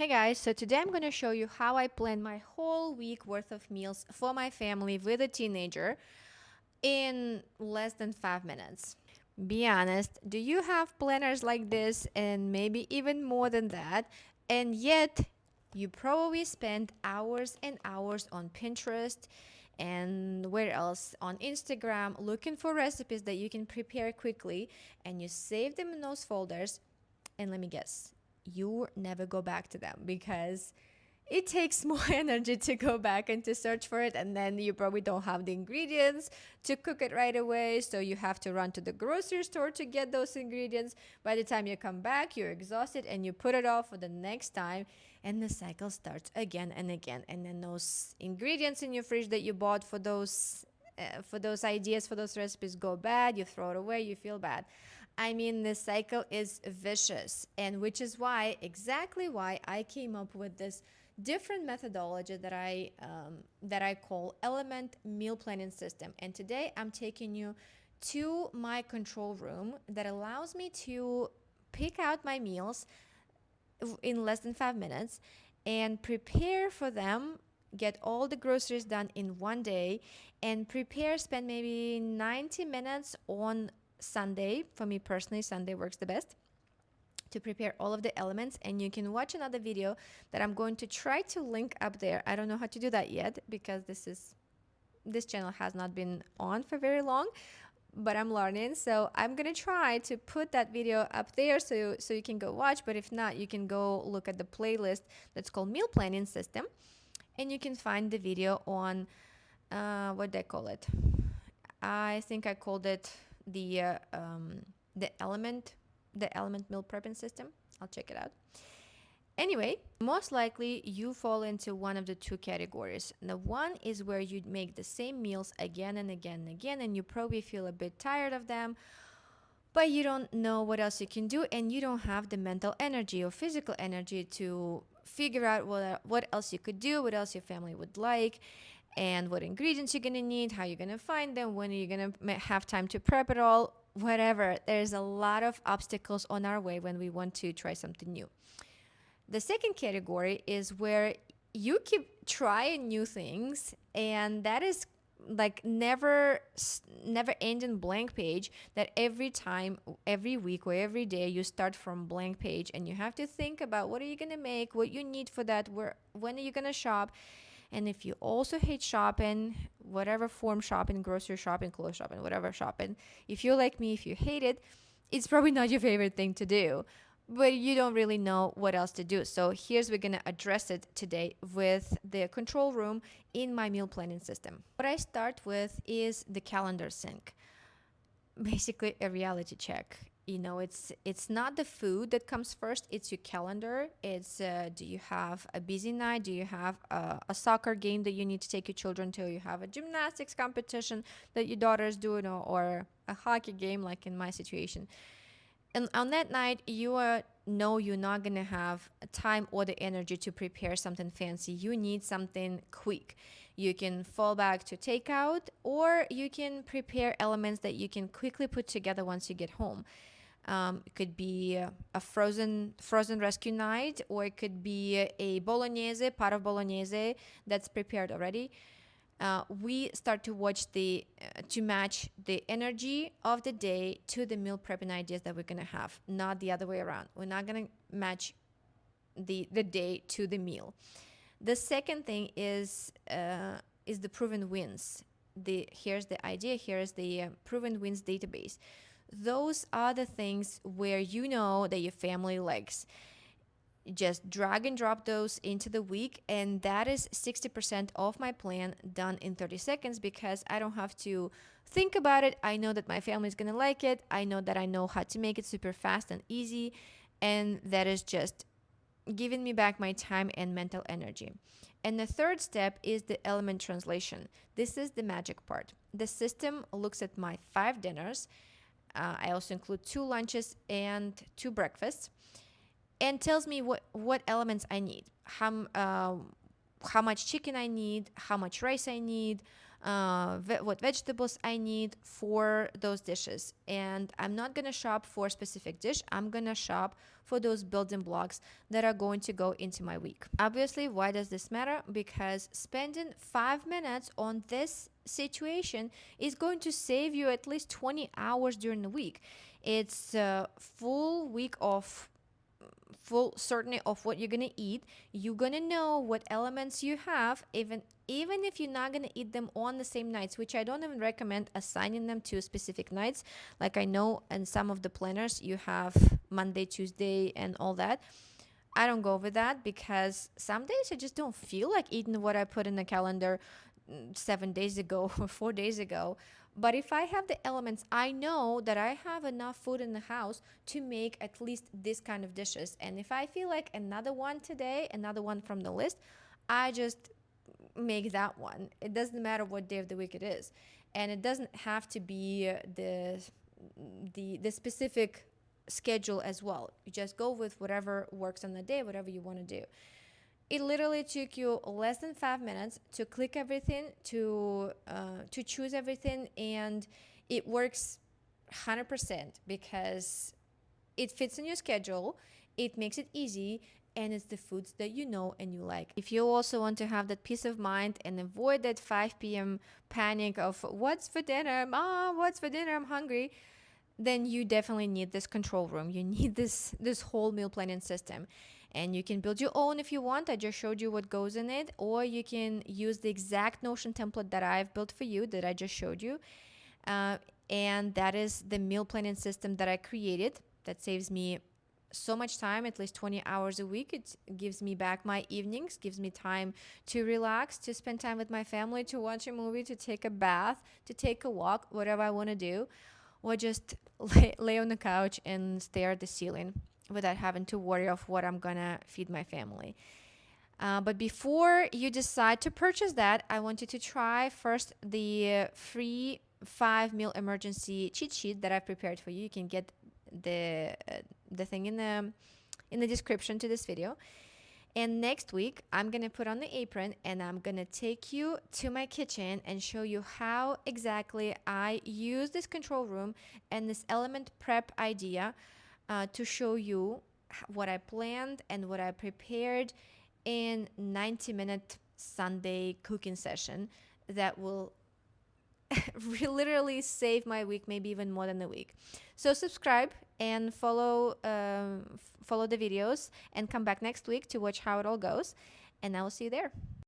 Hey guys, so today I'm going to show you how I plan my whole week worth of meals for my family with a teenager in less than 5 minutes. Be honest, do you have planners like this and maybe even more than that? And yet, you probably spend hours and hours on Pinterest and where else on Instagram looking for recipes that you can prepare quickly and you save them in those folders. And let me guess, you never go back to them because it takes more energy to go back and to search for it, and then you probably don't have the ingredients to cook it right away, so you have to run to the grocery store to get those ingredients. By the time you come back, you're exhausted and you put it off for the next time, and the cycle starts again and again. And then those ingredients in your fridge that you bought for those ideas, for those recipes, go bad, you throw it away, you feel bad. I mean, the cycle is vicious, and which is why, exactly why, I came up with this different methodology that I call Element Meal Planning System. And today I'm taking you to my control room that allows me to pick out my meals in less than 5 minutes and prepare for them, get all the groceries done in one day, and spend maybe 90 minutes on Sunday. For me personally, Sunday works the best to prepare all of the elements. And you can watch another video that I'm going to try to link up there. I don't know how to do that yet because this channel has not been on for very long, but I'm learning. So I'm gonna try to put that video up there so you can go watch. But if not, you can go look at the playlist that's called Meal Planning System, and you can find the video on what they call it. I think I called it the uh, um, the element the element meal prepping system. I'll check it out. Anyway, most likely you fall into one of the two categories. The one is where you make the same meals again and again and again, and you probably feel a bit tired of them, but you don't know what else you can do, and you don't have the mental energy or physical energy to figure out what else you could do, what else your family would like, and what ingredients you're gonna need, how you're gonna find them, when are you gonna have time to prep it all, whatever. There's a lot of obstacles on our way when we want to try something new. The second category is where you keep trying new things, and that is like never ending blank page, that every time, every week or every day you start from blank page and you have to think about what are you going to make, what you need for that, when are you going to shop. And if you also hate shopping, whatever form shopping, grocery shopping, clothes shopping, whatever shopping, if you're like me, if you hate it, it's probably not your favorite thing to do, but you don't really know what else to do. So we're going to address it today with the control room in my meal planning system. What I start with is the calendar sync, basically a reality check. It's not the food that comes first, it's your calendar. It's do you have a busy night, do you have a soccer game that you need to take your children to, you have a gymnastics competition that your daughter is doing, or a hockey game like in my situation. And on that night, know you're not gonna have time or the energy to prepare something fancy. You need something quick. You can fall back to takeout, or you can prepare elements that you can quickly put together once you get home. It could be a frozen rescue night, or it could be a bolognese, pot of bolognese that's prepared already. We start to watch to match the energy of the day to the meal prepping ideas that we're gonna have, not the other way around. We're not gonna match the day to the meal. The second thing is the proven wins. Here's the idea. Here's the proven wins database. Those are the things where you know that your family likes. Just drag and drop those into the week, and that is 60% of my plan done in 30 seconds, because I don't have to think about it. I know that my family is going to like it. I know how to make it super fast and easy, and that is just giving me back my time and mental energy. And the third step is the element translation. This is the magic part. The system looks at my 5 dinners. I also include 2 lunches and 2 breakfasts, and tells me what elements I need, how much chicken I need, how much rice I need, what vegetables I need for those dishes. And I'm not gonna shop for a specific dish. I'm gonna shop for those building blocks that are going to go into my week. Obviously, why does this matter? Because spending 5 minutes on this situation is going to save you at least 20 hours during the week. It's a full week of full certainty of what you're gonna eat. You're gonna know what elements you have, even if you're not gonna eat them on the same nights, which I don't even recommend assigning them to specific nights. Like I know in some of the planners you have Monday, Tuesday, and all that. I don't go with that because some days I just don't feel like eating what I put in the calendar 7 days ago or 4 days ago. But if I have the elements, I know that I have enough food in the house to make at least this kind of dishes. And if I feel like another one today, another one from the list, I just make that one. It doesn't matter what day of the week it is. And it doesn't have to be the specific schedule as well. You just go with whatever works on the day, whatever you want to do. It literally took you less than 5 minutes to click everything, to choose everything, and it works 100% because it fits in your schedule, it makes it easy, and it's the foods that you know and you like. If you also want to have that peace of mind and avoid that 5 p.m. panic of what's for dinner, mom, what's for dinner, I'm hungry, then you definitely need this control room. You need this whole meal planning system. And you can build your own if you want. I just showed you what goes in it, or you can use the exact Notion template that I've built for you that I just showed you. Uh, and that is the meal planning system that I created that saves me so much time, at least 20 hours a week. It gives me back my evenings, gives me time to relax, to spend time with my family, to watch a movie, to take a bath, to take a walk, whatever I want to do, or just lay on the couch and stare at the ceiling without having to worry of what I'm gonna feed my family. But before you decide to purchase that, I want you to try first the free 5 meal emergency cheat sheet that I've prepared for you. You can get the thing in the description to this video. And next week, I'm gonna put on the apron and I'm gonna take you to my kitchen and show you how exactly I use this control room and this element prep idea to show you what I planned and what I prepared in 90-minute Sunday cooking session that will literally save my week, maybe even more than a week. So subscribe and follow the videos and come back next week to watch how it all goes. And I will see you there.